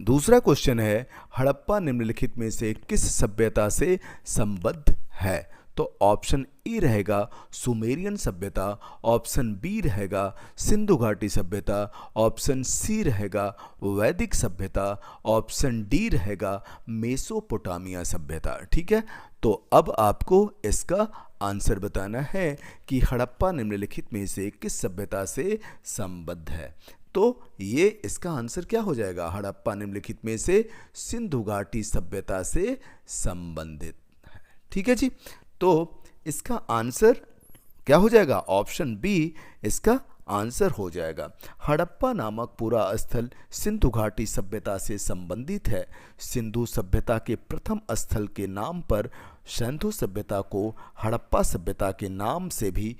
दूसरा क्वेश्चन है, हड़प्पा निम्नलिखित में से किस सभ्यता से संबद्ध है? तो ऑप्शन ए रहेगा सुमेरियन सभ्यता, ऑप्शन बी रहेगा सिंधु घाटी सभ्यता, ऑप्शन सी रहेगा वैदिक सभ्यता, ऑप्शन डी रहेगा मेसोपोटामिया सभ्यता। ठीक है, तो अब आपको इसका आंसर बताना है कि हड़प्पा निम्नलिखित में से किस सभ्यता से संबद्ध है। तो ये इसका आंसर क्या हो जाएगा? हड़प्पा निम्नलिखित में से सिंधु घाटी सभ्यता से संबंधित है। ठीक है जी, तो इसका आंसर क्या हो जाएगा? ऑप्शन बी इसका आंसर हो जाएगा। हड़प्पा नामक पूरा स्थल सिंधु घाटी सभ्यता से संबंधित है। सिंधु सभ्यता के प्रथम स्थल के नाम पर सिंधु सभ्यता को हड़प्पा सभ्यता के नाम से भी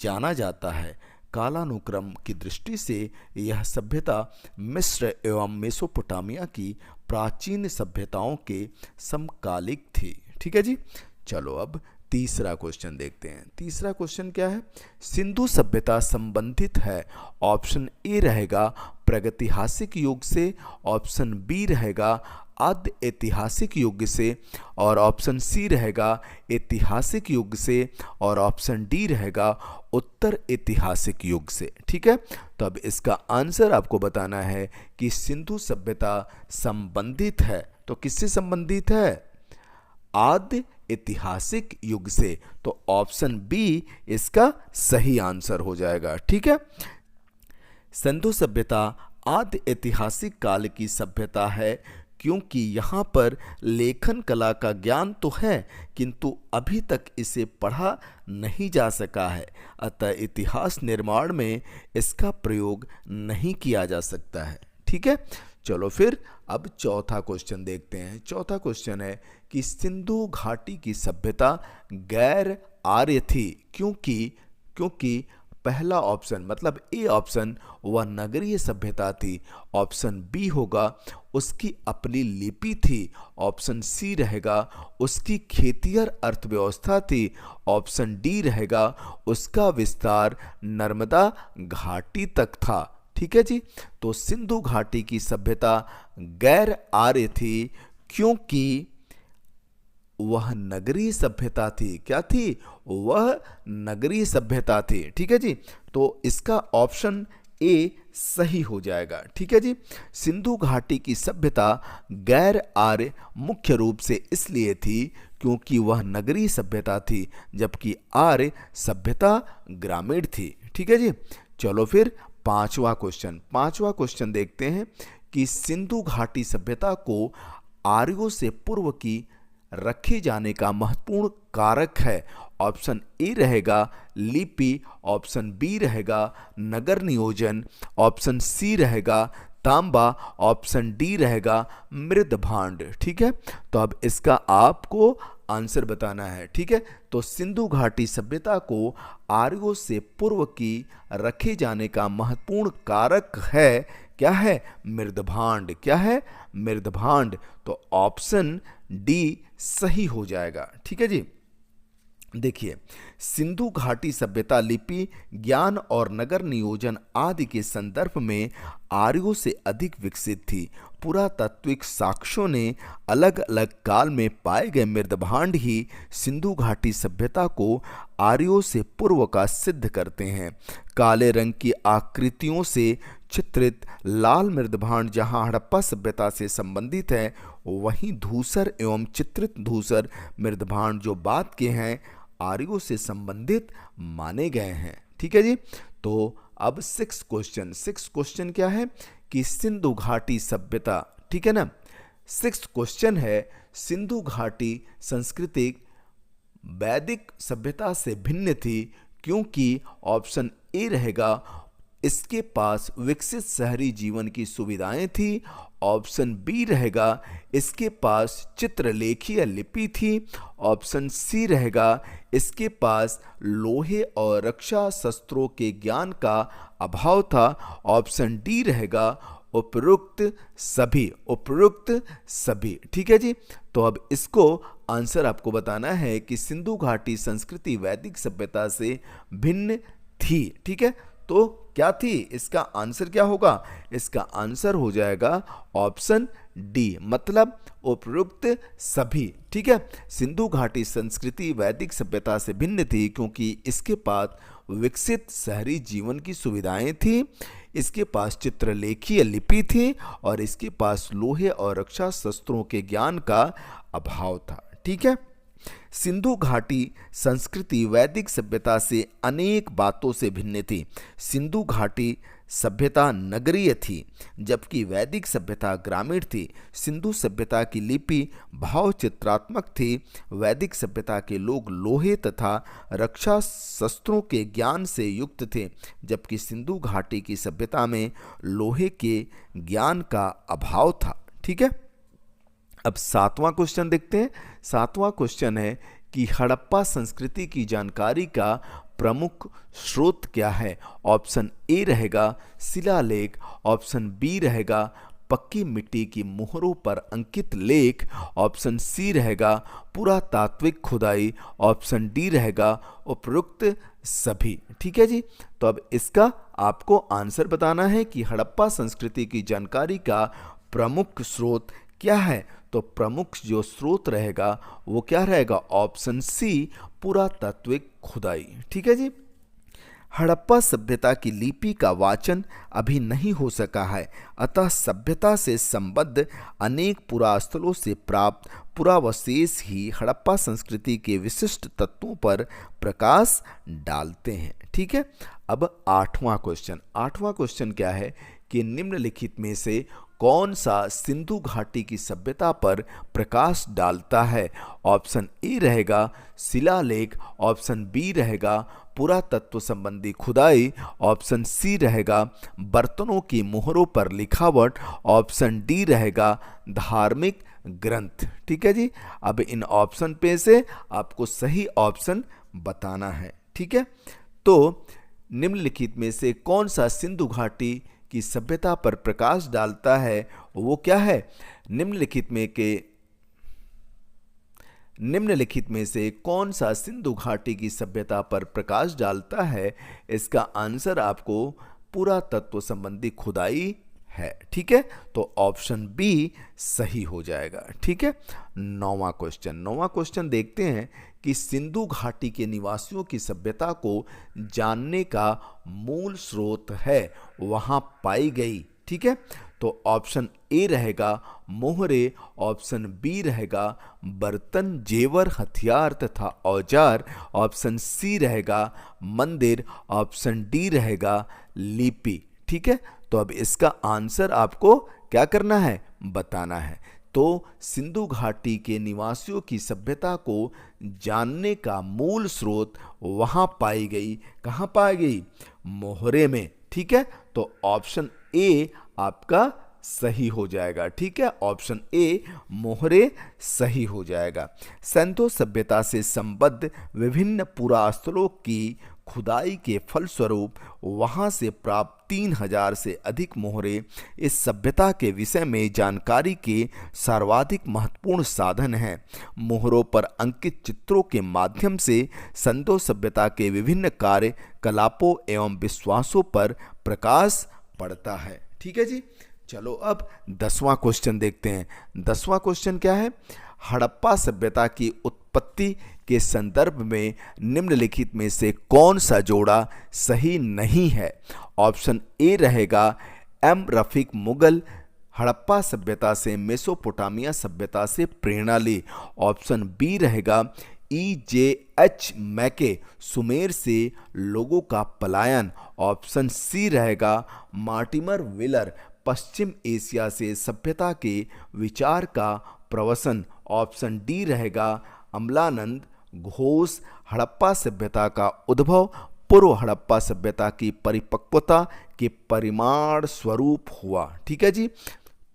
जाना जाता है। कालानुक्रम की दृष्टि से यह सभ्यता मिस्र एवं मेसोपोटामिया की प्राचीन सभ्यताओं के समकालिक थी। ठीक है जी, चलो अब तीसरा क्वेश्चन देखते हैं। तीसरा क्वेश्चन क्या है? सिंधु सभ्यता संबंधित है। ऑप्शन ए रहेगा प्रागैतिहासिक युग से, ऑप्शन बी रहेगा आद्य ऐतिहासिक युग से, और ऑप्शन सी रहेगा ऐतिहासिक युग से, और ऑप्शन डी रहेगा उत्तर ऐतिहासिक युग से। ठीक है, तो अब इसका आंसर आपको बताना है कि सिंधु सभ्यता संबंधित है। तो किससे संबंधित है? आद्य ऐतिहासिक युग से। तो ऑप्शन बी इसका सही आंसर हो जाएगा। ठीक है, सिंधु सभ्यता आद्य ऐतिहासिक काल की सभ्यता है क्योंकि यहाँ पर लेखन कला का ज्ञान तो है किंतु अभी तक इसे पढ़ा नहीं जा सका है, अतः इतिहास निर्माण में इसका प्रयोग नहीं किया जा सकता है। ठीक है, चलो फिर अब चौथा क्वेश्चन देखते हैं। चौथा क्वेश्चन है कि सिंधु घाटी की सभ्यता गैर आर्य थी क्योंकि पहला ऑप्शन मतलब ए ऑप्शन वह नगरीय सभ्यता थी, ऑप्शन बी होगा उसकी अपनी लिपि थी, ऑप्शन सी रहेगा उसकी खेतिहर अर्थव्यवस्था थी, ऑप्शन डी रहेगा उसका विस्तार नर्मदा घाटी तक था। ठीक है जी, तो सिंधु घाटी की सभ्यता गैर आर्य थी क्योंकि वह नगरीय सभ्यता थी। क्या थी? वह नगरीय सभ्यता थी। ठीक है जी, तो इसका ऑप्शन ए सही हो जाएगा। ठीक है जी, सिंधु घाटी की सभ्यता गैर आर्य मुख्य रूप से इसलिए थी क्योंकि वह नगरीय सभ्यता थी जबकि आर्य सभ्यता ग्रामीण थी। ठीक है जी, चलो फिर पांचवा क्वेश्चन देखते हैं कि सिंधु घाटी सभ्यता को आर्यों से पूर्व की रखे जाने का महत्वपूर्ण कारक है। ऑप्शन ए रहेगा लिपि, ऑप्शन बी रहेगा नगर नियोजन, ऑप्शन सी रहेगा तांबा, ऑप्शन डी रहेगा मृद भांड। ठीक है, तो अब इसका आपको आंसर बताना है। ठीक है, तो सिंधु घाटी सभ्यता को आर्यों से पूर्व की रखे जाने का महत्वपूर्ण कारक है क्या है? मृदभांड। क्या है? मृदभांड। तो ऑप्शन डी सही हो जाएगा। ठीक है जी, देखिए सिंधु घाटी सभ्यता लिपि, ज्ञान और नगर नियोजन आदि के संदर्भ में आर्यों से अधिक विकसित थी। पुरातात्विक साक्ष्यों ने अलग अलग काल में पाए गए मृदभांड ही सिंधु घाटी सभ्यता को आर्यों से पूर्व का सिद्ध करते हैं। काले रंग की आकृतियों से चित्रित लाल मृदभांड जहां हड़प्पा सभ्यता से संबंधित है, वहीं धूसर एवं चित्रित धूसर मृदभांड जो बाद के हैं आर्यों से संबंधित माने गए हैं। ठीक है जी, तो अब सिक्स क्वेश्चन क्या है कि सिंधु घाटी सभ्यता, ठीक है ना, सिक्स क्वेश्चन है सिंधु घाटी संस्कृति वैदिक सभ्यता से भिन्न थी क्योंकि ऑप्शन ए रहेगा इसके पास विकसित शहरी जीवन की सुविधाएं थी, ऑप्शन बी रहेगा इसके पास चित्रलेखीय लिपि थी, ऑप्शन सी रहेगा इसके पास लोहे और रक्षा शस्त्रों के ज्ञान का अभाव था, ऑप्शन डी रहेगा उपरोक्त सभी। ठीक है जी, तो अब इसको आंसर आपको बताना है कि सिंधु घाटी संस्कृति वैदिक सभ्यता से भिन्न थी। ठीक है, तो क्या थी, इसका आंसर क्या होगा, इसका आंसर हो जाएगा ऑप्शन डी, मतलब उपयुक्त सभी। ठीक है, सिंधु घाटी संस्कृति वैदिक सभ्यता से भिन्न थी क्योंकि इसके पास विकसित शहरी जीवन की सुविधाएं थी, इसके पास चित्रलेखीय लिपि थी और इसके पास लोहे और रक्षा शस्त्रों के ज्ञान का अभाव था। ठीक है, सिंधु घाटी संस्कृति वैदिक सभ्यता से अनेक बातों से भिन्न थी। सिंधु घाटी सभ्यता नगरीय थी जबकि वैदिक सभ्यता ग्रामीण थी। सिंधु सभ्यता की लिपि भावचित्रात्मक थी। वैदिक सभ्यता के लोग लोहे तथा रक्षा शस्त्रों के ज्ञान से युक्त थे जबकि सिंधु घाटी की सभ्यता में लोहे के ज्ञान का अभाव था। ठीक है, अब 7वां क्वेश्चन देखते हैं। 7वां क्वेश्चन है कि हड़प्पा संस्कृति की जानकारी का प्रमुख स्रोत क्या है। ऑप्शन ए रहेगा शिलालेख, ऑप्शन बी रहेगा पक्की मिट्टी की मोहरों पर अंकित लेख, ऑप्शन सी रहेगा पुरातात्विक खुदाई, ऑप्शन डी रहेगा उपयुक्त सभी। ठीक है जी, तो अब इसका आपको आंसर बताना है कि हड़प्पा संस्कृति की जानकारी का प्रमुख स्रोत क्या है। तो प्रमुख जो स्रोत रहेगा वो क्या रहेगा, ऑप्शन सी पुरातात्विक खुदाई। ठीक है जी, हड़प्पा सभ्यता की लिपि का वाचन अभी नहीं हो सका है, अतः सभ्यता से संबद्ध अनेक पुरास्थलों से प्राप्त पुरावशेष ही हड़प्पा संस्कृति के विशिष्ट तत्वों पर प्रकाश डालते हैं। ठीक है, अब 8वां क्वेश्चन। 8वां क्वेश्चन क्या है कि निम्नलिखित में से कौन सा सिंधु घाटी की सभ्यता पर प्रकाश डालता है। ऑप्शन ए रहेगा शिलालेख, ऑप्शन बी रहेगा पुरातत्व संबंधी खुदाई, ऑप्शन सी रहेगा बर्तनों की मोहरों पर लिखावट, ऑप्शन डी रहेगा धार्मिक ग्रंथ। ठीक है जी, अब इन ऑप्शन पे से आपको सही ऑप्शन बताना है। ठीक है, तो निम्नलिखित में से कौन सा सिंधु घाटी की सभ्यता पर प्रकाश डालता है, वो क्या है, निम्नलिखित में से कौन सा सिंधु घाटी की सभ्यता पर प्रकाश डालता है। इसका आंसर आपको पुरातत्व संबंधी खुदाई है। ठीक है, तो ऑप्शन बी सही हो जाएगा। ठीक है, 9वां क्वेश्चन। 9वां क्वेश्चन देखते हैं कि सिंधु घाटी के निवासियों की सभ्यता को जानने का मूल स्रोत है वहां पाई गई। ठीक है, तो ऑप्शन ए रहेगा मोहरे, ऑप्शन बी रहेगा बर्तन जेवर हथियार तथा औजार, ऑप्शन सी रहेगा मंदिर, ऑप्शन डी रहेगा लिपि। ठीक है, तो अब इसका आंसर आपको क्या करना है, बताना है। तो सिंधु घाटी के निवासियों की सभ्यता को जानने का मूल स्रोत वहां पाई गई, कहां पाई गई, मोहरे में। ठीक है, तो ऑप्शन ए आपका सही हो जाएगा। ठीक है, ऑप्शन ए मोहरे सही हो जाएगा। सिंधु सभ्यता से संबद्ध विभिन्न पुरास्थलों की खुदाई के फलस्वरूप वहां से प्राप्त 3000 से अधिक मोहरे इस सभ्यता के विषय में जानकारी के सर्वाधिक महत्वपूर्ण साधन हैं। मोहरों पर अंकित चित्रों के माध्यम से सिंधु सभ्यता के विभिन्न कार्यकलापों एवं विश्वासों पर प्रकाश पड़ता है। ठीक है जी, चलो अब 10वां क्वेश्चन देखते हैं। 10वां क्वेश्चन क्या है, हड़प्पा सभ्यता की उत्पत्ति के संदर्भ में निम्नलिखित में से कौन सा जोड़ा सही नहीं है। ऑप्शन ए रहेगा एम रफीक मुगल हड़प्पा सभ्यता से मेसोपोटामिया सभ्यता से प्रेरणा ली, ऑप्शन बी रहेगा EJH मैके सुमेर से लोगों का पलायन, ऑप्शन सी रहेगा मार्टिमर विलर पश्चिम एशिया से सभ्यता के विचार का प्रवसन, ऑप्शन डी रहेगा अमलानंद घोष हड़प्पा सभ्यता का उद्भव पूर्व हड़प्पा सभ्यता की परिपक्वता के परिमाण स्वरूप हुआ। ठीक है जी,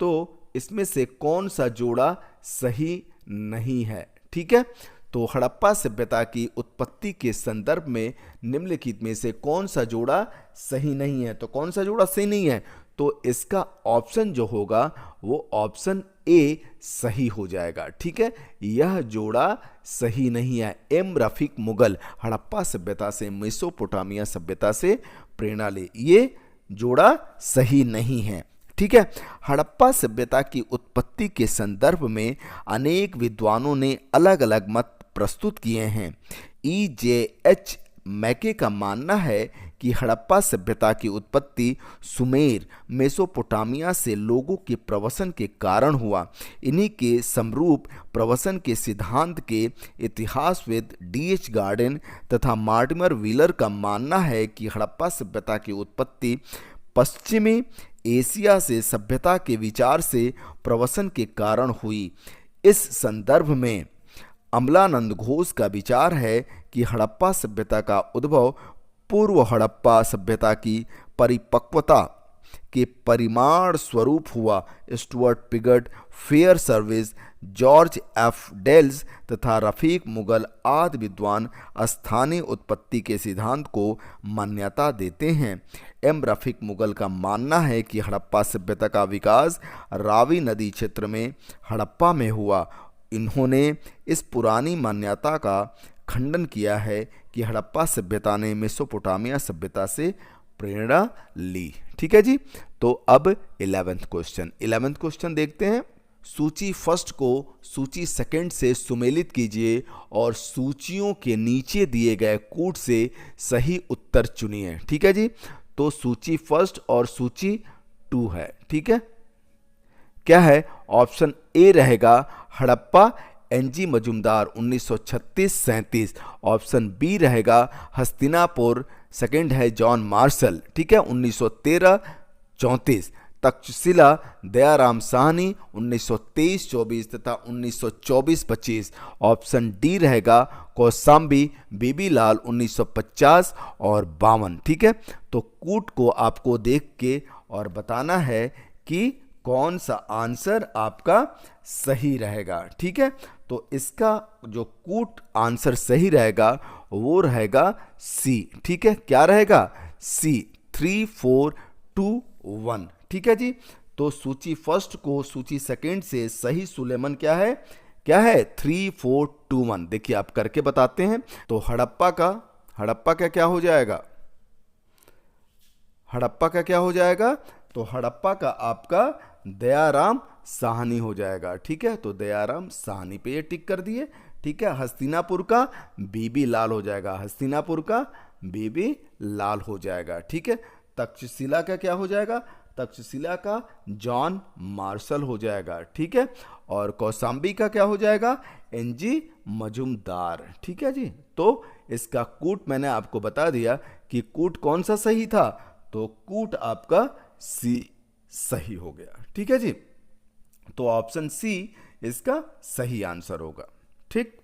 तो इसमें से कौन सा जोड़ा सही नहीं है। ठीक है, तो हड़प्पा सभ्यता की उत्पत्ति के संदर्भ में निम्नलिखित में से कौन सा जोड़ा सही नहीं है। तो कौन सा जोड़ा सही नहीं है, तो इसका ऑप्शन जो होगा वो ऑप्शन ए सही हो जाएगा। ठीक है, यह जोड़ा सही नहीं है। एम रफीक मुगल हड़प्पा सभ्यता से मेसोपोटामिया सभ्यता से प्रेरणा ले, ये जोड़ा सही नहीं है। ठीक है, हड़प्पा सभ्यता की उत्पत्ति के संदर्भ में अनेक विद्वानों ने अलग अलग मत प्रस्तुत किए हैं। EJH मैके का मानना है कि हड़प्पा सभ्यता की उत्पत्ति सुमेर मेसोपोटामिया से लोगों के प्रवसन के कारण हुआ। इन्हीं के समरूप प्रवसन के सिद्धांत के इतिहासविद DH गार्डन तथा मार्टिमर व्हीलर का मानना है कि हड़प्पा सभ्यता की उत्पत्ति पश्चिमी एशिया से सभ्यता के विचार से प्रवसन के कारण हुई। इस संदर्भ में अमलानंद घोष का विचार है कि हड़प्पा सभ्यता का उद्भव पूर्व हड़प्पा सभ्यता की परिपक्वता के परिमाण स्वरूप हुआ। Stuart Piggott, Fairservis, George F Dales तथा रफीक मुगल आदि विद्वान स्थानीय उत्पत्ति के सिद्धांत को मान्यता देते हैं। एम रफीक मुगल का मानना है कि हड़प्पा सभ्यता का विकास रावी नदी क्षेत्र में हड़प्पा में हुआ। इन्होंने इस पुरानी मान्यता का खंडन किया है कि हड़प्पा सभ्यता ने मेसोपोटामिया सभ्यता से प्रेरणा ली। ठीक है जी, तो अब 11th क्वेश्चन देखते हैं। सूची फर्स्ट को सूची सेकंड से सुमेलित कीजिए और सूचियों के नीचे दिए गए कूट से सही उत्तर चुनिए। ठीक है जी, तो सूची फर्स्ट और सूची 2 है। ठीक है, क्या है? ऑप्शन ए रहेगा Harappa NG Majumdar 1936-37। Option B रहेगा हस्तिनापुर, सेकंड है जॉन मार्शल, ठीक है, 1913-34। तक्षशिला दयाराम साहनी 1923-24 तथा 1924-25। ऑप्शन डी रहेगा कौशाम्बी बीबी लाल 1950 और 52। ठीक है, तो कूट को आपको देख के और बताना है कि कौन सा आंसर आपका सही रहेगा। ठीक है, तो इसका जो कूट आंसर सही रहेगा वो रहेगा सी। ठीक है, क्या रहेगा? सी, 3, 4, 2, 1। ठीक है जी, तो सूची फर्स्ट को सूची सेकंड से सही सुलेमन क्या है? क्या है? 3, 4, 2, 1। देखिए आप करके बताते हैं। तो हड़प्पा का क्या हो जाएगा? हड़प्पा का क्या हो जाएगा? तो हड़प्पा का आपका दयाराम साहनी हो जाएगा। ठीक है, तो दयाराम साहनी पे ये टिक कर दिए। ठीक है, हस्तिनापुर का बीबी लाल हो जाएगा, हस्तिनापुर का बीबी लाल हो जाएगा। ठीक है, तक्षशिला का क्या हो जाएगा? तक्षशिला का जॉन मार्शल हो जाएगा। ठीक है, और कौशाम्बी का क्या हो जाएगा? NG मजुमदार। ठीक है जी, तो इसका कूट मैंने आपको बता दिया कि कूट कौन सा सही था, तो कूट आपका सी सही हो गया। ठीक है जी, तो ऑप्शन सी इसका सही आंसर होगा। ठीक,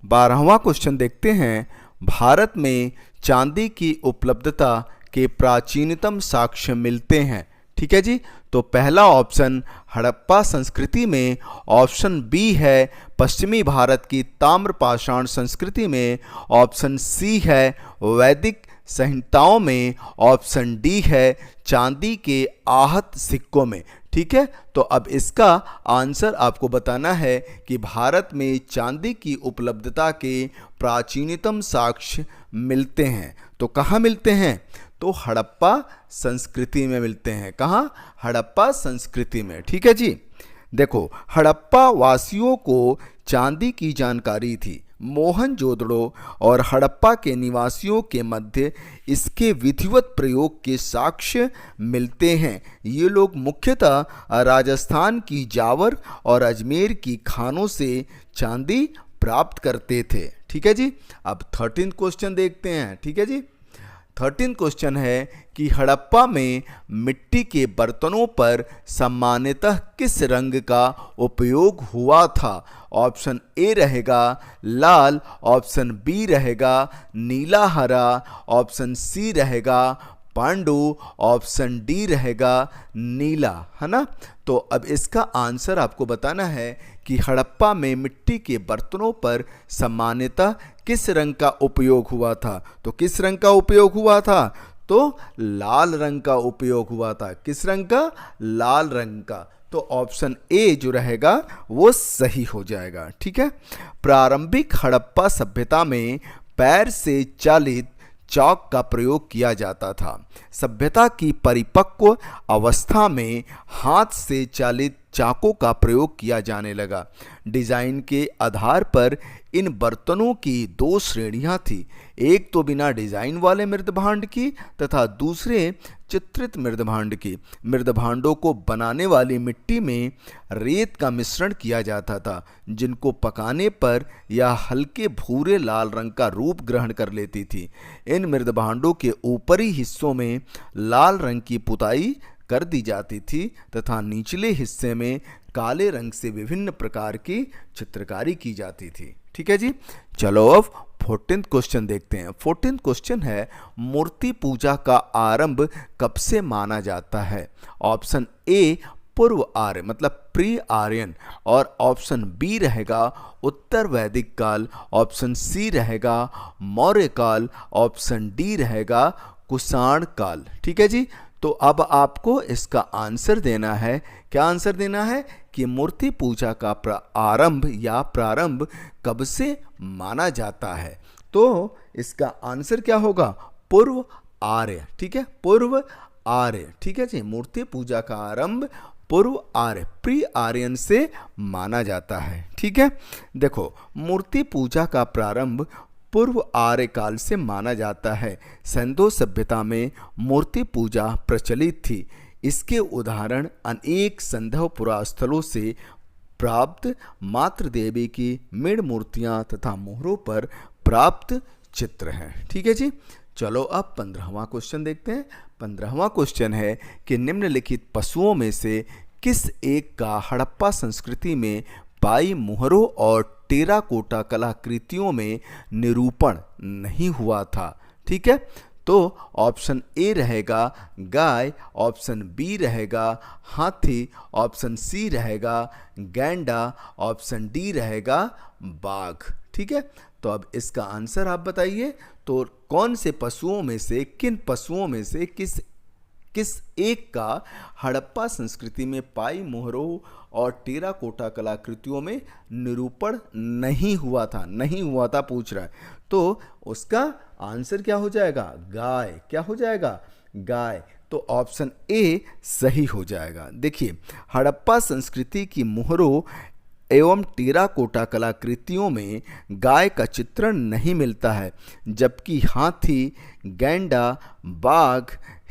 12वां क्वेश्चन देखते हैं। भारत में चांदी की उपलब्धता के प्राचीनतम साक्ष्य मिलते हैं। ठीक है जी, तो पहला ऑप्शन हड़प्पा संस्कृति में, ऑप्शन बी है पश्चिमी भारत की ताम्रपाषाण संस्कृति में, ऑप्शन सी है वैदिक संहिताओं में, ऑप्शन डी है चांदी के आहत सिक्कों में। ठीक है, तो अब इसका आंसर आपको बताना है कि भारत में चांदी की उपलब्धता के प्राचीनतम साक्ष्य मिलते हैं। तो कहाँ मिलते हैं? तो हड़प्पा संस्कृति में मिलते हैं। कहाँ? हड़प्पा संस्कृति में। ठीक है जी, देखो हड़प्पा वासियों को चांदी की जानकारी थी। मोहनजोदड़ो और हड़प्पा के निवासियों के मध्य इसके विधिवत प्रयोग के साक्ष्य मिलते हैं। ये लोग मुख्यतः राजस्थान की जावर और अजमेर की खानों से चांदी प्राप्त करते थे। ठीक है जी, अब 13 क्वेश्चन देखते हैं। ठीक है जी, 13 क्वेश्चन है कि हड़प्पा में मिट्टी के बर्तनों पर सामान्यतः किस रंग का उपयोग हुआ था? ऑप्शन ए रहेगा लाल, ऑप्शन बी रहेगा नीला हरा, ऑप्शन सी रहेगा पांडु, ऑप्शन डी रहेगा नीला, है ना। तो अब इसका आंसर आपको बताना है कि हड़प्पा में मिट्टी के बर्तनों पर सामान्यतः किस रंग का उपयोग हुआ था। तो किस रंग का उपयोग हुआ था? तो तो लाल रंग का उपयोग हुआ था। किस रंग का? लाल रंग का। तो ऑप्शन ए जो रहेगा वो सही हो जाएगा। ठीक है। प्रारंभिक हड़प्पा सभ्यता में पैर से चालित चौक का प्रयोग किया जाता था। सभ्यता की परिपक्व अवस्था में हाथ से चालित चाकों का प्रयोग किया जाने लगा। डिजाइन के आधार पर इन बर्तनों की दो श्रेणियां थी, एक तो बिना डिजाइन वाले मृदभांड की तथा दूसरे चित्रित मृदभांड की। मृदभांडों को बनाने वाली मिट्टी में रेत का मिश्रण किया जाता था, जिनको पकाने पर यह हल्के भूरे लाल रंग का रूप ग्रहण कर लेती थी। इन मृदभांडों के ऊपरी हिस्सों में लाल रंग की पुताई कर दी जाती थी तथा निचले हिस्से में काले रंग से विभिन्न प्रकार की चित्रकारी की जाती थी। ठीक है जी। चलो अब 14th क्वेश्चन देखते हैं। 14th क्वेश्चन है, मूर्ति पूजा का आरंभ कब से माना जाता है? ऑप्शन ए पूर्व आर्य मतलब प्री आर्यन, और ऑप्शन बी रहेगा उत्तर वैदिक काल, ऑप्शन सी रहेगा मौर्य काल, ऑप्शन डी रहेगा कुषाण काल। ठीक है जी। तो अब आपको इसका आंसर देना है। क्या आंसर देना है? कि मूर्ति पूजा का आरंभ या प्रारंभ कब से माना जाता है? तो इसका आंसर क्या होगा? पूर्व आर्य। ठीक है, पूर्व आर्य। ठीक है जी। मूर्ति पूजा का आरंभ पूर्व आर्य प्री आर्यन से माना जाता है। ठीक है। देखो, मूर्ति पूजा का प्रारंभ पूर्व आर्य काल से माना जाता है। सिंधु सभ्यता में मूर्ति पूजा प्रचलित थी। इसके उदाहरण अनेक संधव पुरास्थलों से प्राप्त मातृ देवी की मृण मूर्तियां तथा मोहरों पर प्राप्त चित्र हैं। ठीक है जी। चलो अब 15वां क्वेश्चन देखते हैं। 15वां क्वेश्चन है कि निम्नलिखित पशुओं में से किस एक का हड़प्पा संस्कृति में पाई मोहरों और टेराकोटा कलाकृतियों में निरूपण नहीं हुआ था? ठीक है। तो ऑप्शन ए रहेगा गाय, ऑप्शन बी रहेगा हाथी, ऑप्शन सी रहेगा गैंडा, ऑप्शन डी रहेगा बाघ। ठीक है। तो अब इसका आंसर आप बताइए। तो कौन से पशुओं में से, किन पशुओं में से किस एक का हड़प्पा संस्कृति में पाई मोहरों और टेराकोटा कलाकृतियों में निरूपण नहीं हुआ था पूछ रहा है। तो उसका आंसर क्या हो जाएगा? गाय। क्या हो जाएगा? गाय। तो ऑप्शन ए सही हो जाएगा। देखिए, हड़प्पा संस्कृति की मोहरों एवं टेराकोटा कलाकृतियों में गाय का चित्रण नहीं मिलता है, जबकि हाथी, गैंडा, बाघ,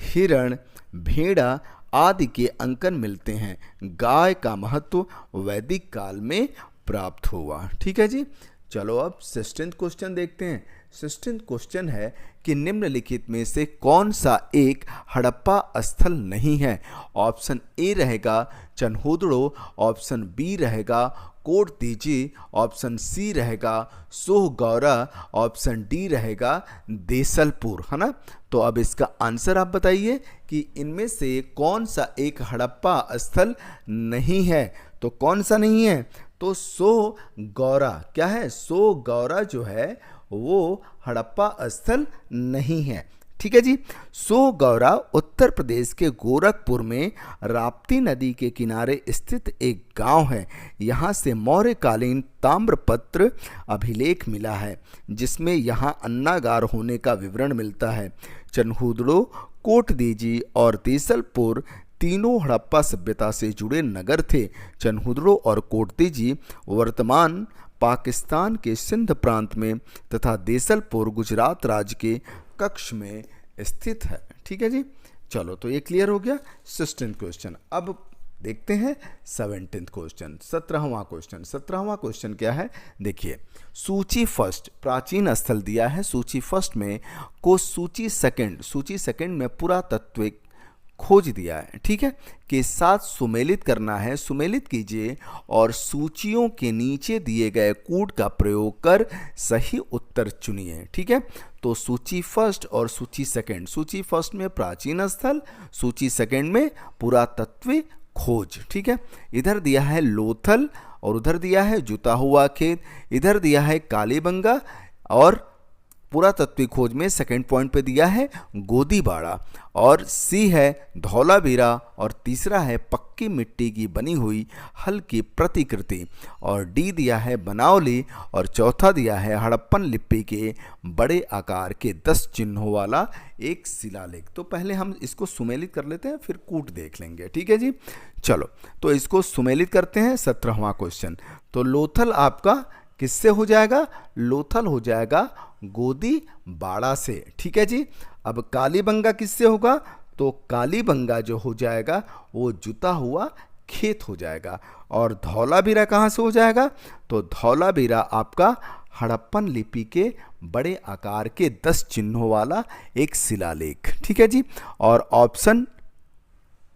हिरण, भेड़ा आदि के अंकन मिलते हैं। गाय का महत्व वैदिक काल में प्राप्त हुआ। ठीक है जी। चलो अब 16th क्वेश्चन देखते हैं। 16th क्वेश्चन है कि निम्नलिखित में से कौन सा एक हड़प्पा स्थल नहीं है? ऑप्शन ए रहेगा चनहुदड़ो, ऑप्शन बी रहेगा कोट दीजी, ऑप्शन सी रहेगा सोहगौरा, ऑप्शन डी रहेगा देसलपुर। है ना। तो अब इसका आंसर आप बताइए कि इनमें से कौन सा एक हड़प्पा स्थल नहीं है? तो कौन सा नहीं है? तो सोहगौरा। क्या है? सोहगौरा जो है वो हड़प्पा स्थल नहीं है। ठीक है जी। सोहगौरा उत्तर प्रदेश के गोरखपुर में राप्ती नदी के किनारे स्थित एक गांव है। यहाँ से मौर्यकालीन ताम्रपत्र अभिलेख मिला है, जिसमें यहाँ अन्नागार होने का विवरण मिलता है। चनहुदड़ो, कोटदीजी और देसलपुर तीनों हड़प्पा सभ्यता से जुड़े नगर थे। चनहुदड़ो और कोटदीजी वर्तमान पाकिस्तान के सिंध प्रांत में तथा देसलपुर गुजरात राज्य के कक्ष में स्थित है। ठीक है जी। चलो, तो ये क्लियर हो गया 16th क्वेश्चन। अब देखते हैं 17th क्वेश्चन, 17वां क्वेश्चन। 17वां क्वेश्चन क्या है? देखिए, सूची फर्स्ट प्राचीन स्थल दिया है। सूची फर्स्ट में को सूची सेकंड में पुरातत्विक खोज दिया है। ठीक है, के साथ सुमेलित करना है। सुमेलित कीजिए और सूचियों के नीचे दिए गए कोड का प्रयोग कर सही उत्तर चुनिए। ठीक है। तो सूची फर्स्ट और सूची सेकंड, सूची फर्स्ट में प्राचीन स्थल, सूची सेकंड में पुरातत्विक खोज। ठीक है। इधर दिया है लोथल और उधर दिया है जुता हुआ खेत, इधर दिया है कालीबंगा और पुरातत्वीय खोज में सेकंड पॉइंट पे दिया है गोदीबाड़ा, और सी है धौलावीरा, और तीसरा है पक्की मिट्टी की बनी हुई हल्की प्रतिकृति, और डी दिया है बनावली, और चौथा दिया है हड़प्पन लिपि के बड़े आकार के 10 चिन्हों वाला एक शिलालेख। तो पहले हम इसको सुमेलित कर लेते हैं, फिर कूट देख लेंगे। ठीक है जी, चलो तो इसको सुमेलित करते हैं। 17वां क्वेश्चन, तो लोथल आपका किससे हो जाएगा? लोथल हो जाएगा गोदीबाड़ा से। ठीक है जी। अब कालीबंगा किससे होगा? तो कालीबंगा जो हो जाएगा वो जुता हुआ खेत हो जाएगा। और धौलावीरा कहाँ से हो जाएगा? तो धौलावीरा आपका हड़प्पन लिपि के बड़े आकार के 10 चिन्हों वाला एक शिलालेख। ठीक है जी। और ऑप्शन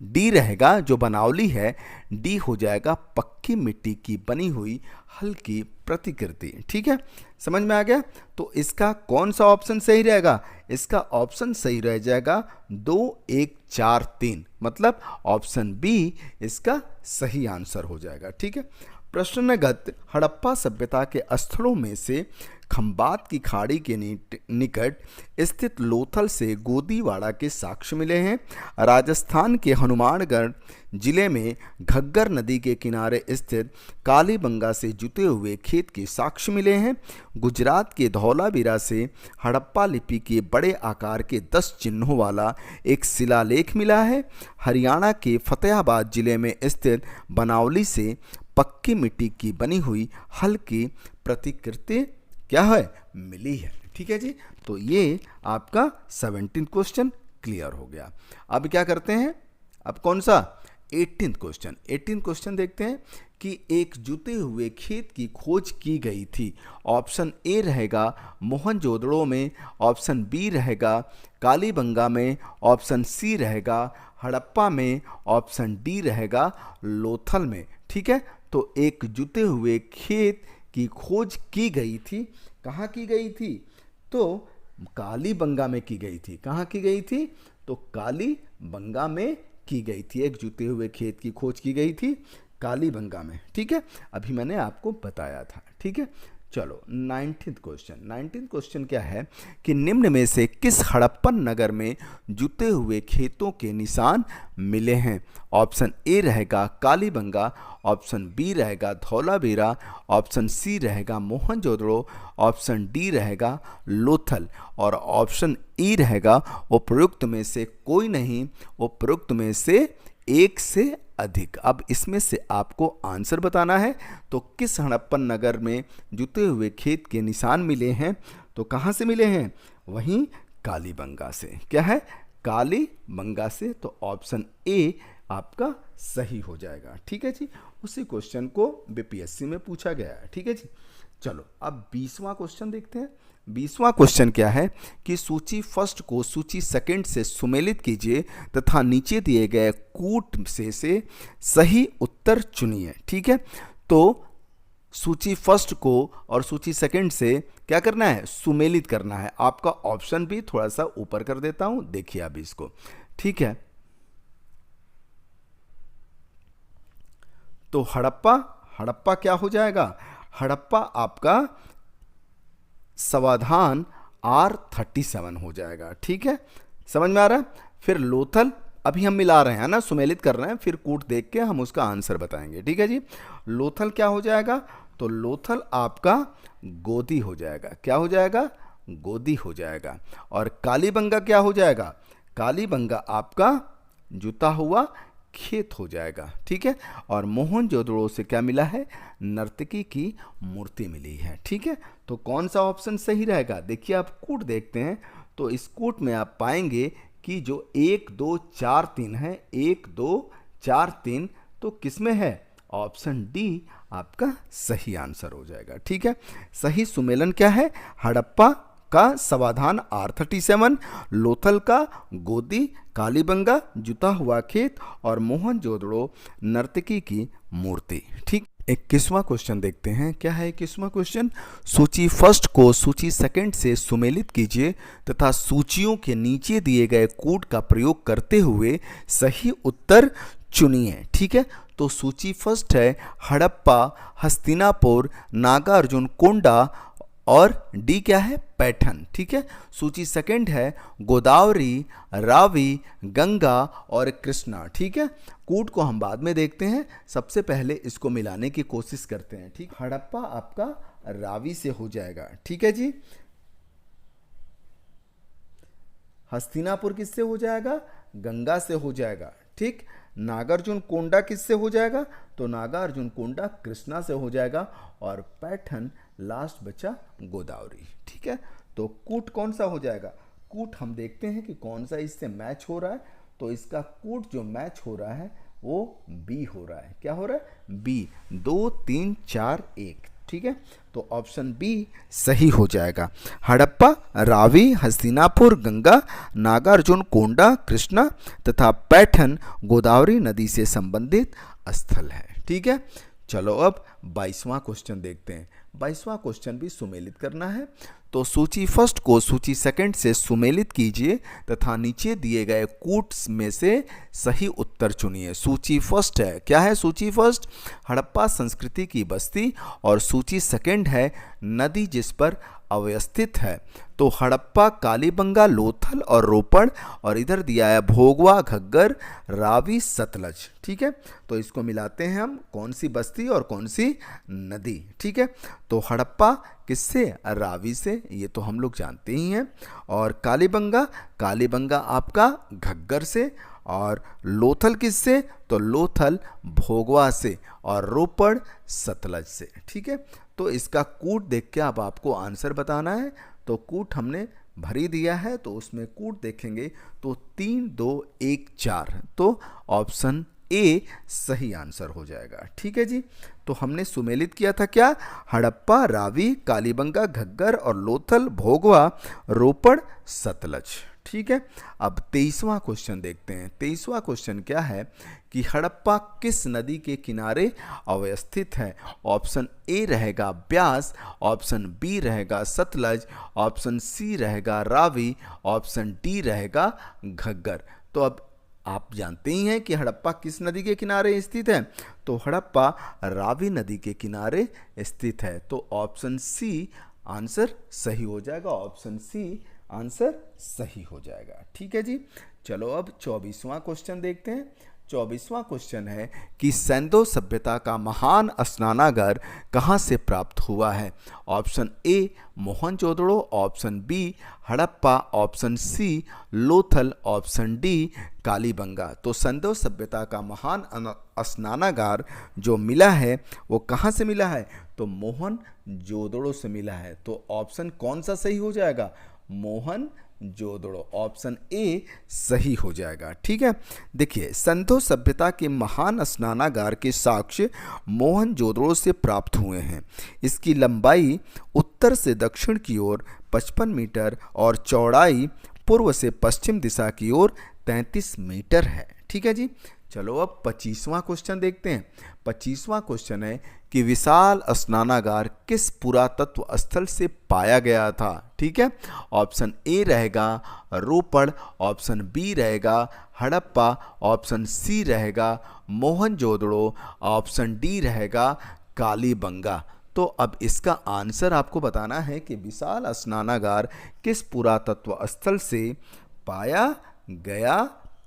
डी रहेगा, जो बनावली है, डी हो जाएगा पक्की मिट्टी की बनी हुई हल्की प्रतिकृति। ठीक है, समझ में आ गया? तो इसका कौन सा ऑप्शन सही रहेगा? इसका ऑप्शन सही रह जाएगा 2, 1, 4, 3, मतलब ऑप्शन बी इसका सही आंसर हो जाएगा। ठीक है। प्रश्नगत हड़प्पा सभ्यता के स्थलों में से खंबात की खाड़ी के निकट स्थित लोथल से गोदीबाड़ा के साक्ष्य मिले हैं। राजस्थान के हनुमानगढ़ जिले में घग्गर नदी के किनारे स्थित कालीबंगा से जुते हुए खेत के साक्ष्य मिले हैं। गुजरात के धौलावीरा से हड़प्पा लिपि के बड़े आकार के 10 चिन्हों वाला एक शिलालेख मिला है। हरियाणा के फतेहाबाद जिले में स्थित बनावली से पक्की मिट्टी की बनी हुई हल्की प्रतिकृति क्या है? मिली है। ठीक है जी। तो ये आपका 17 क्वेश्चन क्लियर हो गया। अब क्या करते हैं? अब कौन सा? 18 क्वेश्चन। 18 क्वेश्चन देखते हैं कि एक जुते हुए खेत की खोज की गई थी। ऑप्शन ए रहेगा मोहनजोदड़ो में, ऑप्शन बी रहेगा कालीबंगा में, ऑप्शन सी रहेगा हड़प्पा में, ऑप्शन डी रहेगा लोथल में। ठीक है। तो एक जुते हुए खेत की खोज की गई थी। कहाँ की गई थी? तो कालीबंगा में की गई थी। कहाँ की गई थी? तो कालीबंगा में की गई थी। एक जुते हुए खेत की खोज की गई थी कालीबंगा में। ठीक है, अभी मैंने आपको बताया था। ठीक है, चलो 19th क्वेश्चन। 19th क्वेश्चन क्या है कि निम्न में से किस हड़प्पन नगर में जुते हुए खेतों के निशान मिले हैं? ऑप्शन ए रहेगा कालीबंगा, ऑप्शन बी रहेगा धौलावीरा, ऑप्शन सी रहेगा मोहनजोदड़ो, ऑप्शन डी रहेगा लोथल, और ऑप्शन ई रहेगा उपरोक्त में से कोई नहीं, उपरोक्त में से एक से अधिक। अब इसमें से आपको आंसर बताना है। तो किस हड़प्पन नगर में जुते हुए खेत के निशान मिले हैं? तो कहाँ से मिले हैं? वहीं कालीबंगा से। क्या है? कालीबंगा से। तो ऑप्शन ए आपका सही हो जाएगा। ठीक है जी। उसी क्वेश्चन को बीपीएससी में पूछा गया है। ठीक है जी। चलो अब 20वां क्वेश्चन देखते हैं। 20वां क्वेश्चन क्या है कि सूची फर्स्ट को सूची सेकंड से सुमेलित कीजिए तथा नीचे दिए गए कूट से सही उत्तर चुनिए। ठीक है, तो सूची फर्स्ट को और सूची सेकंड से क्या करना है? सुमेलित करना है। आपका ऑप्शन भी थोड़ा सा ऊपर कर देता हूं, देखिए अभी इसको। ठीक है, तो हड़प्पा क्या हो जाएगा? हड़प्पा आपका समाधान R37 हो जाएगा। ठीक है, समझ में आ रहा है? फिर लोथल अभी हम मिला रहे हैं ना, सुमेलित कर रहे हैं, फिर कूट देख के हम उसका आंसर बताएंगे। ठीक है जी। लोथल क्या हो जाएगा? तो लोथल आपका गोदी हो जाएगा। क्या हो जाएगा? गोदी हो जाएगा। और कालीबंगा क्या हो जाएगा? कालीबंगा आपका जुता हुआ खेत हो जाएगा। ठीक है, और मोहनजोदड़ो से क्या मिला है? नर्तकी की मूर्ति मिली है। ठीक है, तो कौन सा ऑप्शन सही रहेगा? देखिए आप कूट देखते हैं तो इस कूट में आप पाएंगे कि जो 1, 2, 4, 3 है, 1, 2, 4, 3, तो किसमें है? ऑप्शन डी आपका सही आंसर हो जाएगा। ठीक है, सही सुमेलन क्या है? हड़प्पा का समाधान R37, लोथल का गोदी, कालीबंगा जुता हुआ खेत, और मोहनजोदड़ो नर्तकी की मूर्ति। ठीक, 21वां क्वेश्चन देखते हैं। क्या है 21वां क्वेश्चन? सूची फर्स्ट को सूची सेकंड से सुमेलित कीजिए तथा सूचियों के नीचे दिए गए कूट का प्रयोग करते हुए सही उत्तर चुनिए। ठीक है, तो सूची फर्स्ट है हड़प्पा, हस्तिनापुर, नागार्जुन कोंडा और डी क्या है, पैठन। ठीक है, सूची सेकंड है गोदावरी, रावी, गंगा और कृष्णा। ठीक है, कूट को हम बाद में देखते हैं, सबसे पहले इसको मिलाने की कोशिश करते हैं। ठीक, हड़प्पा आपका रावी से हो जाएगा। ठीक है जी, हस्तिनापुर किससे हो जाएगा, गंगा से हो जाएगा। ठीक, नागार्जुन कोंडा किससे हो जाएगा, तो नागार्जुन कोंडा कृष्णा से हो जाएगा, और पैठन लास्ट बचा गोदावरी। ठीक है, तो कूट कौन सा हो जाएगा, कूट हम देखते हैं कि कौन सा इससे मैच हो रहा है। तो इसका कूट जो मैच हो रहा है वो बी हो रहा है। क्या हो रहा है, बी, 2 3 4 1। ठीक है, तो ऑप्शन बी सही हो जाएगा। हड़प्पा रावी, हस्तिनापुर गंगा, नागार्जुन कोंडा कृष्णा तथा पैठन गोदावरी नदी से संबंधित स्थल है। ठीक है, चलो अब 22वां क्वेश्चन देखते हैं। 22वां क्वेश्चन भी सुमेलित करना है, तो सूची फर्स्ट को सूची सेकंड से सुमेलित कीजिए तथा नीचे दिए गए कूट्स में से सही उत्तर चुनिए। सूची फर्स्ट है, क्या है सूची फर्स्ट, हड़प्पा संस्कृति की बस्ती, और सूची सेकंड है नदी जिस पर अवस्थित है। तो हड़प्पा कालीबंगा, लोथल और रोपड़, और इधर दिया है भोगवा, घग्गर, रावी, सतलज। ठीक है, तो इसको मिलाते हैं हम, कौन सी बस्ती और कौन सी नदी। ठीक है, तो हड़प्पा किससे, रावी से, ये तो हम लोग जानते ही हैं, और कालीबंगा, कालीबंगा आपका घग्गर से, और लोथल किससे, तो लोथल भोगवा से, और रोपड़ सतलज से। ठीक है, तो इसका कूट देख के अब आपको आंसर बताना है। तो कूट हमने भर ही दिया है, तो उसमें कूट देखेंगे तो 3 2 1 4, तो ऑप्शन ए सही आंसर हो जाएगा। ठीक है जी, तो हमने सुमेलित किया था क्या, हड़प्पा, रावी, कालीबंगा, घग्गर और लोथल, भोगवा, रोपड़, सतलज। ठीक है, अब 23वां क्वेश्चन देखते हैं। 23वां क्वेश्चन क्या है कि हड़प्पा किस नदी के किनारे अवस्थित है। ऑप्शन ए रहेगा ब्यास, ऑप्शन बी रहेगा सतलज, ऑप्शन सी रहेगा रावी, ऑप्शन डी रहेगा घग्गर। तो अब आप जानते ही हैं कि हड़प्पा किस नदी के किनारे स्थित है, तो हड़प्पा रावी नदी के किनारे स्थित है। तो ऑप्शन सी आंसर सही हो जाएगा, ऑप्शन सी आंसर सही हो जाएगा। ठीक है जी, चलो अब 24वां क्वेश्चन देखते हैं। 24वां क्वेश्चन है कि सैंधो सभ्यता का महान स्नानागार कहाँ से प्राप्त हुआ है। Option A Mohenjodaro, option B Harappa, option C Lothal, option D Kalibangan. तो सैंधो सभ्यता का महान स्नानागार जो मिला है वो कहाँ से मिला है, तो मोहनजोदड़ो से मिला है। तो ऑप्शन कौन सा सही हो जाएगा, मोहनजोदड़ो, ऑप्शन ए सही हो जाएगा। ठीक है, देखिए सैंधो सभ्यता के महान स्नानागार के साक्ष्य मोहनजोदड़ो से प्राप्त हुए हैं। इसकी लंबाई उत्तर से दक्षिण की ओर 55 मीटर और चौड़ाई पूर्व से पश्चिम दिशा की ओर 33 मीटर है। ठीक है जी, चलो अब 25वां क्वेश्चन देखते हैं। 25वां क्वेश्चन है कि विशाल स्नानागार किस पुरातत्व स्थल से पाया गया था। ठीक है, ऑप्शन ए रहेगा रोपड़, ऑप्शन बी रहेगा हड़प्पा, ऑप्शन सी रहेगा मोहनजोदड़ो, ऑप्शन डी रहेगा कालीबंगा। तो अब इसका आंसर आपको बताना है कि विशाल स्नानागार किस पुरातत्व स्थल से पाया गया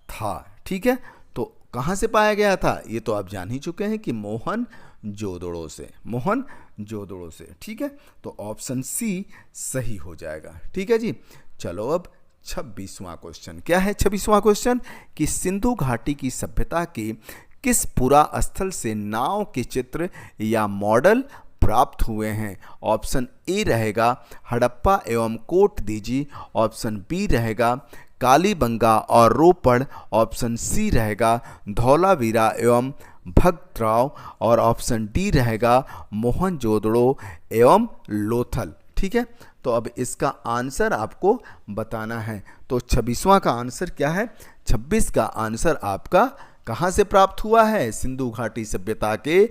था। ठीक है, तो कहाँ से पाया गया था, ये तो आप जान ही चुके हैं कि मोहनजोदड़ो से, मोहनजोदड़ो से। ठीक है, तो ऑप्शन सी सही हो जाएगा। ठीक है जी, चलो अब 26वां क्वेश्चन क्या है। 26वां क्वेश्चन कि सिंधु घाटी की सभ्यता के किस पुरा स्थल से नाव के चित्र या मॉडल प्राप्त हुए हैं। ऑप्शन ए रहेगा हड़प्पा एवं कोट दीजी, ऑप्शन बी रहेगा कालीबंगा और रोपड़, ऑप्शन सी रहेगा धौलावीरा एवं भक्तराव, और ऑप्शन डी रहेगा मोहनजोदड़ो एवं लोथल। ठीक है, तो अब इसका आंसर आपको बताना है। तो 26वां का आंसर क्या है, 26 का आंसर आपका कहाँ से प्राप्त हुआ है, सिंधु घाटी सभ्यता के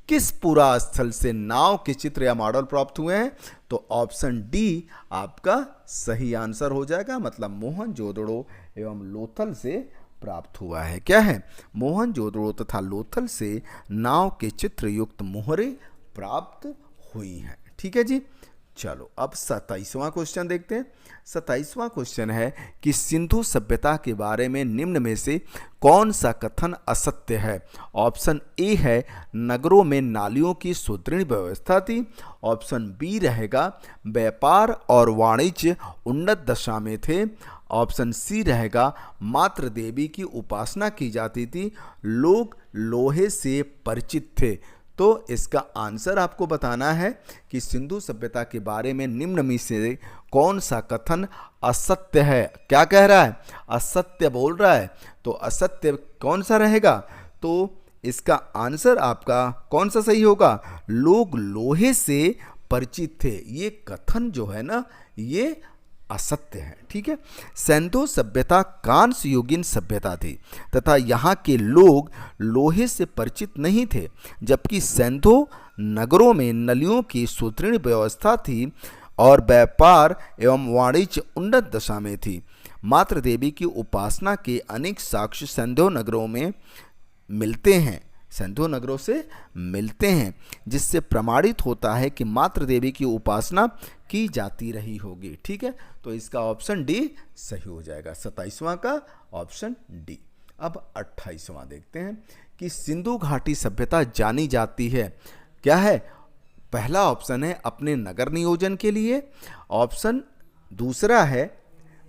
किस पुरा स्थल से नाव के चित्र या मॉडल प्राप्त हुए हैं। तो ऑप्शन डी आपका सही आंसर हो जाएगा, मतलब मोहनजोदड़ो एवं लोथल से प्राप्त हुआ है। क्या है, मोहनजोदड़ो तथा लोथल से नाव के चित्र युक्त मोहरें प्राप्त हुई हैं। ठीक है जी, चलो अब 27वां क्वेश्चन देखते हैं। 27वां क्वेश्चन है कि सिंधु सभ्यता के बारे में निम्न में से कौन सा कथन असत्य है। ऑप्शन ए है नगरों में नालियों की सुदृढ़ व्यवस्था थी। ऑप्शन बी रहेगा व्यापार और वाणिज्य उन्नत दशा में थे। ऑप्शन सी रहेगा मातृ देवी की उपासना की जाती थी, लोग लोहे से परिचित थे। तो इसका आंसर आपको बताना है कि सिंधु सभ्यता के बारे में निम्न में से कौन सा कथन असत्य है। क्या कह रहा है? असत्य बोल रहा है। तो असत्य कौन सा रहेगा? तो इसका आंसर आपका कौन सा सही होगा? लोग लोहे से परिचित थे। ये कथन जो है ना, ये असत्य है। ठीक है। सिंधु सभ्यता कांस्य युगीन सभ्यता थी तथा यहाँ के लोग लोहे से परिचित नहीं थे, जबकि सिंधु नगरों में नलियों की सुदृढ़ व्यवस्था थी और व्यापार एवं वाणिज्य उन्नत दशा में थी। मातृ देवी की उपासना के अनेक साक्ष्य सिंधु नगरों में मिलते हैं, सिंधु नगरों से मिलते हैं, जिससे प्रमाणित होता है कि मातृ देवी की उपासना की जाती रही होगी। ठीक है। तो इसका ऑप्शन डी सही हो जाएगा। 27वां का ऑप्शन डी। अब 28वां देखते हैं कि सिंधु घाटी सभ्यता जानी जाती है। क्या है? पहला ऑप्शन है अपने नगर नियोजन के लिए। ऑप्शन दूसरा है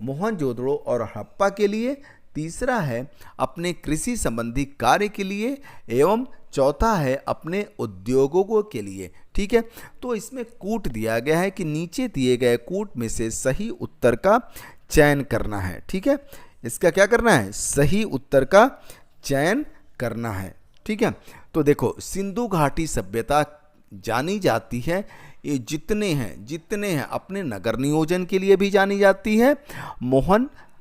मोहनजोदड़ो और हड़प्पा के लिए। तीसरा है अपने कृषि संबंधी कार्य के लिए एवं चौथा है अपने उद्योगों के लिए। ठीक है। तो इसमें कूट दिया गया है कि नीचे दिए गए कूट में से सही उत्तर का चयन करना है। ठीक है। इसका क्या करना है? सही उत्तर का चयन करना है। ठीक है। तो देखो, सिंधु घाटी सभ्यता जानी जाती है, ये जितने हैं अपने नगर नियोजन के लिए भी जानी जाती है,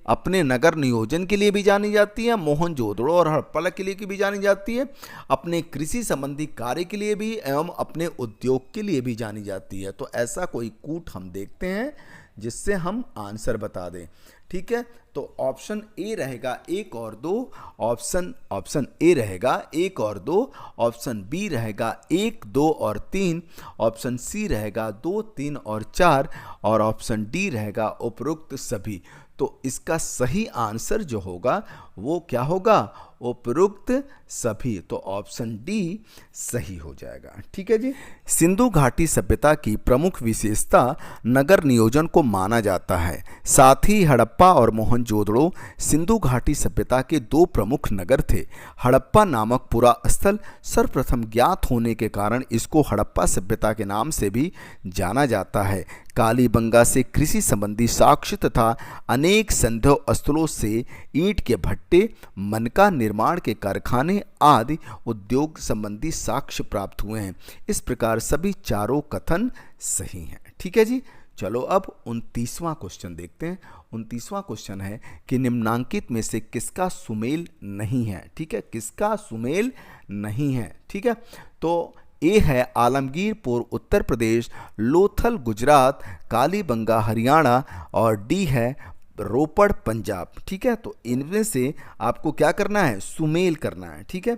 अपने नगर नियोजन के लिए भी जानी जाती है, मोहनजोदड़ो और हड़प्पा के लिए भी जानी जाती है, अपने कृषि संबंधी कार्य के लिए भी एवं अपने उद्योग के लिए भी जानी जाती है। तो ऐसा कोई कूट हम देखते हैं जिससे हम आंसर बता दें। ठीक है। तो ऑप्शन ए रहेगा 1 और 2, ऑप्शन ए रहेगा 1 और 2, ऑप्शन बी रहेगा 1, 2 और 3, ऑप्शन सी रहेगा 2, 3 और 4 और ऑप्शन डी रहेगा उपरोक्त सभी। तो इसका सही आंसर जो होगा वो क्या होगा? उपरोक्त सभी। तो ऑप्शन डी सही हो जाएगा। ठीक है जी। सिंधु घाटी सभ्यता की प्रमुख विशेषता नगर नियोजन को माना जाता है। साथ ही हड़प्पा और मोहनजोदड़ो सिंधु घाटी सभ्यता के 2 प्रमुख नगर थे। हड़प्पा नामक पूरा स्थल सर्वप्रथम ज्ञात होने के कारण इसको हड़प्पा सभ्यता के नाम से भी जाना जाता है। कालीबंगा से कृषि संबंधी साक्ष्य तथा अनेक सिंधु स्थलों से ईंट के भट्टे, मनका निर्माण के कारखाने आदि उद्योग संबंधी साक्ष्य प्राप्त हुए हैं। इस प्रकार सभी चारों कथन सही हैं। ठीक है जी। चलो अब 29वां क्वेश्चन देखते हैं। 29वां क्वेश्चन है कि निम्नांकित में से किसका सुमेल नहीं है। ठीक है। किसका सुमेल नहीं है? ठीक है। तो ए है आलमगीरपुर उत्तर प्रदेश, लोथल गुजरात, कालीबंगा हरियाणा और डी है रोपड़ पंजाब। ठीक है। तो इनमें से आपको क्या करना है? सुमेल करना है। ठीक है।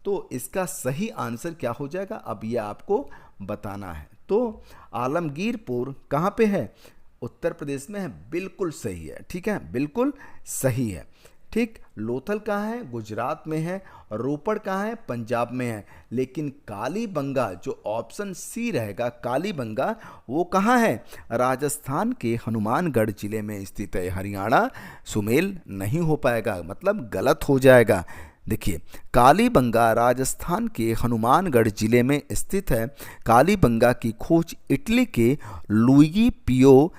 तो इसका सही आंसर क्या हो जाएगा? अब यह आपको बताना है। तो आलमगीरपुर कहाँ पे है? उत्तर प्रदेश में है। बिल्कुल सही है। ठीक है। बिल्कुल सही है। ठीक। लोथल कहाँ है? गुजरात में है। रोपड़ कहाँ है? पंजाब में है। लेकिन कालीबंगा जो ऑप्शन सी रहेगा, कालीबंगा वो कहाँ है? राजस्थान के हनुमानगढ़ जिले में स्थित है। हरियाणा सुमेल नहीं हो पाएगा, मतलब गलत हो जाएगा। देखिए, कालीबंगा राजस्थान के हनुमानगढ़ जिले में स्थित है। कालीबंगा की खोज इटली के लुइगी पियो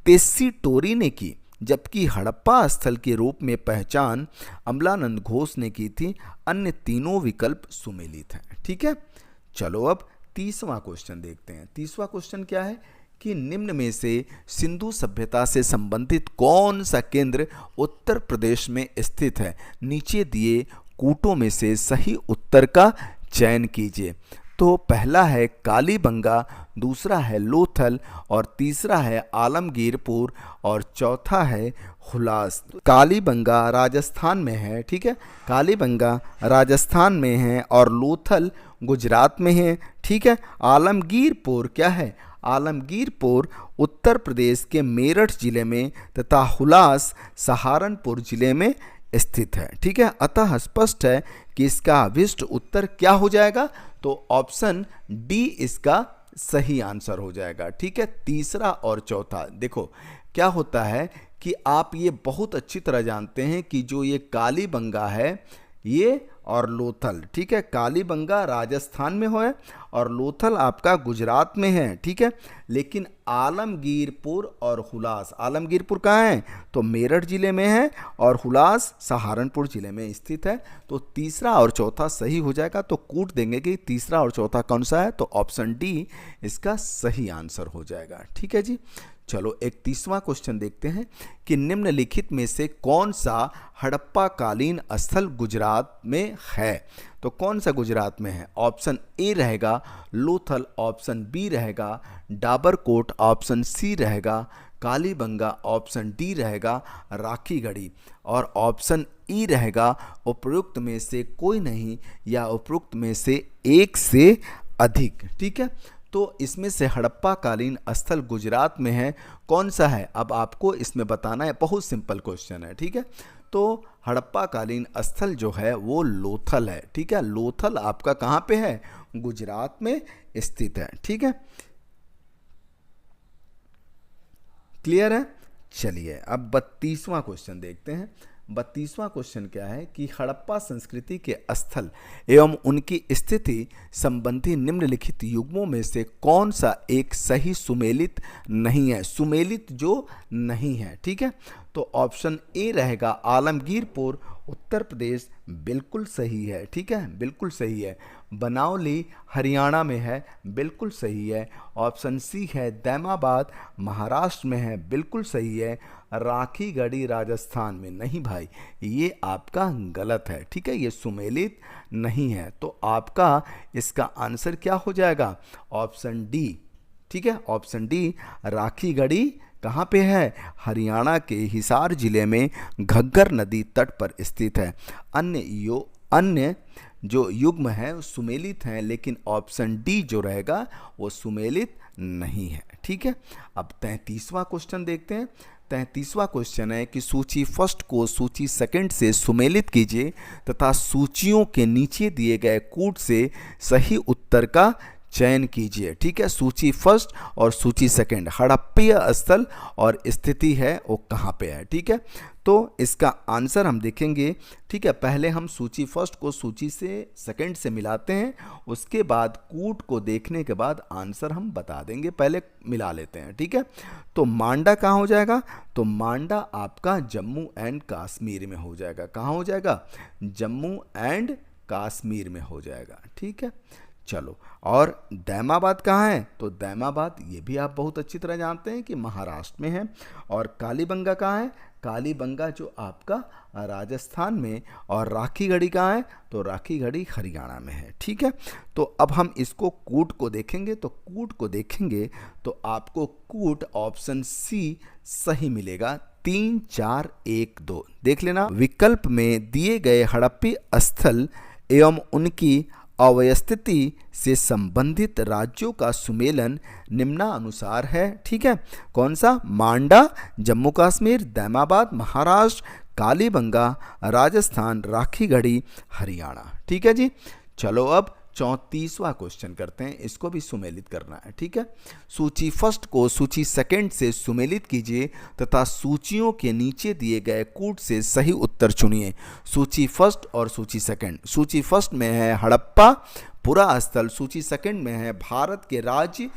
टेस्सीटोरी ने की, जबकि हड़प्पा स्थल के रूप में पहचान अमलानंद घोष ने की थी। अन्य तीनों विकल्प सुमेलित हैं। ठीक है। चलो अब 30वां क्वेश्चन देखते हैं। 30वां क्वेश्चन क्या है कि निम्न में से सिंधु सभ्यता से संबंधित कौन सा केंद्र उत्तर प्रदेश में स्थित है? नीचे दिए कूटों में से सही उत्तर का चयन कीजिए। तो पहला है कालीबंगा, दूसरा है लोथल और तीसरा है आलमगीरपुर और चौथा है हुलास। कालीबंगा राजस्थान में है। ठीक है। कालीबंगा राजस्थान में है और लोथल गुजरात में है। ठीक है। आलमगीरपुर क्या है? आलमगीरपुर उत्तर प्रदेश के मेरठ जिले में तथा हुलास सहारनपुर जिले में स्थित है। ठीक है, अतः स्पष्ट है कि इसका अभिष्ट उत्तर क्या हो जाएगा, तो ऑप्शन डी इसका सही आंसर हो जाएगा। ठीक है, तीसरा और चौथा देखो क्या होता है कि आप ये बहुत अच्छी तरह जानते हैं कि जो ये कालीबंगा है ये और लोथल, ठीक है, कालीबंगा राजस्थान में है और लोथल आपका गुजरात में है। ठीक है, लेकिन आलमगीरपुर और हुलास, आलमगीरपुर कहाँ है, तो मेरठ जिले में है और हुलास सहारनपुर जिले में स्थित है। तो तीसरा और चौथा सही हो जाएगा। तो कूट देंगे कि तीसरा और चौथा कौन सा है, तो ऑप्शन डी इसका सही आंसर हो जाएगा। ठीक है जी, चलो 31वां क्वेश्चन देखते हैं कि निम्नलिखित में से कौन सा हड़प्पा कालीन स्थल गुजरात में है। तो कौन सा गुजरात में है, ऑप्शन ए रहेगा लोथल, ऑप्शन बी रहेगा डाबरकोट, ऑप्शन सी रहेगा कालीबंगा, ऑप्शन डी रहेगा राखीगढ़ी और ऑप्शन ई रहेगा उपयुक्त में से कोई नहीं या उपयुक्त में से एक से अधिक। ठीक है, तो इसमें से हड़प्पा कालीन स्थल गुजरात में है, कौन सा है, अब आपको इसमें बताना है। बहुत सिंपल क्वेश्चन है। ठीक है, तो हड़प्पा कालीन स्थल जो है वो लोथल है। ठीक है, लोथल आपका कहाँ पे है, गुजरात में स्थित है। ठीक है, क्लियर है। चलिए अब 32वां क्वेश्चन देखते हैं। 32वां क्वेश्चन क्या है कि हड़प्पा संस्कृति के स्थल एवं उनकी स्थिति संबंधी निम्नलिखित युग्मों में से कौन सा एक सही सुमेलित नहीं है, सुमेलित जो नहीं है। ठीक है, तो ऑप्शन ए रहेगा आलमगीरपुर उत्तर प्रदेश, बिल्कुल सही है। ठीक है, बिल्कुल सही है। बनावली हरियाणा में है, बिल्कुल सही है। ऑप्शन सी है दैमाबाद महाराष्ट्र में है, बिल्कुल सही है। राखीगढ़ी राजस्थान में, नहीं भाई ये आपका गलत है। ठीक है, ये सुमेलित नहीं है। तो आपका इसका आंसर क्या हो जाएगा, ऑप्शन डी। ठीक है, ऑप्शन डी राखीगढ़ी कहाँ पे है, हरियाणा के हिसार जिले में घग्गर नदी तट पर स्थित है। अन्य जो युग्म है सुमेलित हैं, लेकिन ऑप्शन डी जो रहेगा वो सुमेलित नहीं है। ठीक है, अब 33वां क्वेश्चन देखते हैं। 33वां क्वेश्चन है कि सूची फर्स्ट को सूची सेकंड से सुमेलित कीजिए तथा सूचियों के नीचे दिए गए कूट से सही उत्तर का चयन कीजिए। ठीक है, सूची फर्स्ट और सूची सेकंड हड़प्पीय स्थल और स्थिति है वो कहाँ पे है। ठीक है, तो इसका आंसर हम देखेंगे। ठीक है, पहले हम सूची फर्स्ट को सूची से सेकंड से मिलाते हैं, उसके बाद कूट को देखने के बाद आंसर हम बता देंगे, पहले मिला लेते हैं। ठीक है, तो मांडा कहाँ हो जाएगा, तो मांडा आपका जम्मू एंड कश्मीर में हो जाएगा। कहाँ हो जाएगा, जम्मू एंड कश्मीर में हो जाएगा। ठीक है, चलो और दैमाबाद कहाँ है, तो दैमाबाद ये भी आप बहुत अच्छी तरह जानते हैं कि महाराष्ट्र में है। और कालीबंगा कहाँ है, कालीबंगा जो आपका राजस्थान में। और राखीगढ़ी कहाँ है, तो राखीगढ़ी हरियाणा में है। ठीक है, तो अब हम इसको कूट को देखेंगे। तो कूट को देखेंगे तो आपको कूट ऑप्शन सी सही मिलेगा। 3 4 1 2 देख लेना। विकल्प में दिए गए हड़प्पी स्थल एवं उनकी अवस्थिति से संबंधित राज्यों का सुमेलन निम्नानुसार है। ठीक है, कौन सा, मांडा जम्मू कश्मीर, दैमाबाद महाराष्ट्र, कालीबंगा राजस्थान, राखीगढ़ी हरियाणा। ठीक है जी, चलो अब 34वां क्वेश्चन करते हैं, इसको भी सुमेलित करना है। ठीक है, सूची फर्स्ट को सूची सेकंड से सुमेलित कीजिए तथा सूचियों के नीचे दिए गए कूट से सही उत्तर चुनिए। सूची फर्स्ट और सूची सेकंड, सूची फर्स्ट में है हड़प्पा पुरा स्थल, सूची सेकंड में है भारत के राज्य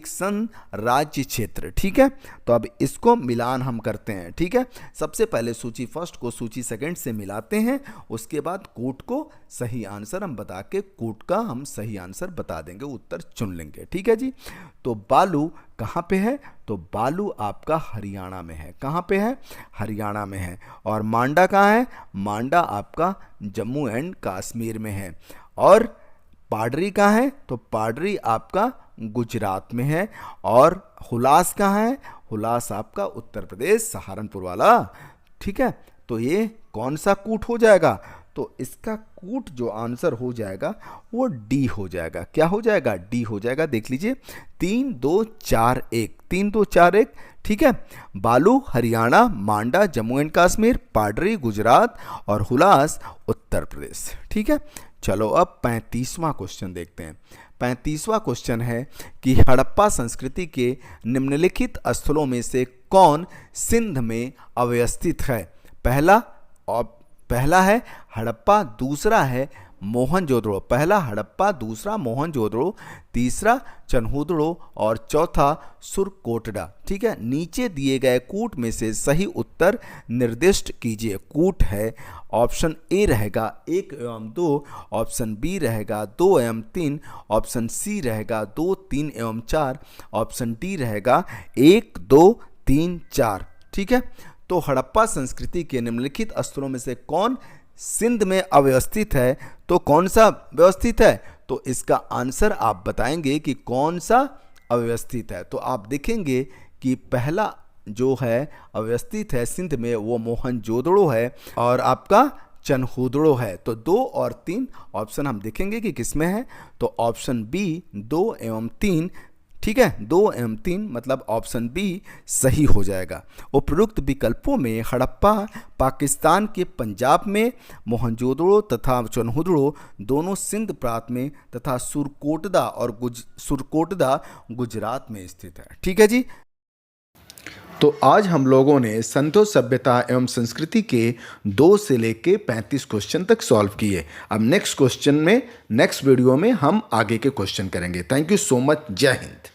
सन राज्य क्षेत्र। ठीक है, तो अब इसको मिलान हम करते हैं। ठीक है, सबसे पहले सूची फर्स्ट को सूची सेकंड से मिलाते हैं, उसके बाद कूट को सही आंसर हम बता के कूट का हम सही आंसर बता देंगे, उत्तर चुन लेंगे। ठीक है जी, तो बालू कहाँ पे है, तो बालू आपका हरियाणा में है। कहाँ पे है, हरियाणा में है। और मांडा कहाँ है, मांडा आपका जम्मू एंड कश्मीर में है। और पाडरी कहाँ है, तो पाडरी आपका गुजरात में है। और हुलास कहाँ है, हुलास आपका उत्तर प्रदेश सहारनपुर वाला। ठीक है, तो ये कौन सा कूट हो जाएगा, तो इसका कूट जो आंसर हो जाएगा वो डी हो जाएगा। क्या हो जाएगा? डी हो जाएगा। देख लीजिए 3 2 4 1, 3 2 4 1, ठीक है। बालू हरियाणा, मांडा जम्मू एंड कश्मीर, पाडरी गुजरात और हुलास उत्तर प्रदेश, ठीक है। चलो अब 35वां क्वेश्चन देखते हैं। 35वां क्वेश्चन है कि हड़प्पा संस्कृति के निम्नलिखित स्थलों में से कौन सिंध में अवस्थित है? पहला है हड़प्पा, दूसरा है मोहनजोदड़ो। पहला हड़प्पा, दूसरा मोहनजोदड़ो, तीसरा चनहुदड़ो और चौथा सुरकोटड़ा, ठीक है। नीचे दिए गए कूट में से सही उत्तर निर्दिष्ट कीजिए। कूट है ऑप्शन ए रहेगा 1 एवं 2, ऑप्शन बी रहेगा 2 एवं 3, ऑप्शन सी रहेगा 2 3 एवं 4, ऑप्शन डी रहेगा 1 2 3 4, ठीक है। तो हड़प्पा संस्कृति के निम्नलिखित स्थलों में से कौन सिंध में अव्यवस्थित है? तो कौन सा व्यवस्थित है? तो इसका आंसर आप बताएंगे कि कौन सा अव्यवस्थित है। तो आप देखेंगे कि पहला जो है अव्यवस्थित है सिंध में वो मोहनजोदड़ो है और आपका चनहुदड़ो है। तो 2 और 3 ऑप्शन हम देखेंगे कि किसमें है। तो ऑप्शन बी 2 एवं 3, ठीक है, 2 एवं 3 मतलब ऑप्शन बी सही हो जाएगा। उपरोक्त विकल्पों में हड़प्पा पाकिस्तान के पंजाब में, मोहनजोदड़ो तथा चनहुदड़ो दोनों सिंध प्रांत में तथा सुरकोटदा गुजरात में स्थित है, ठीक है जी। तो आज हम लोगों ने सिंधु सभ्यता एवं संस्कृति के 2 से लेके 35 क्वेश्चन तक सॉल्व किए। अब नेक्स्ट वीडियो में हम आगे के क्वेश्चन करेंगे। Thank you so much. जय हिंद।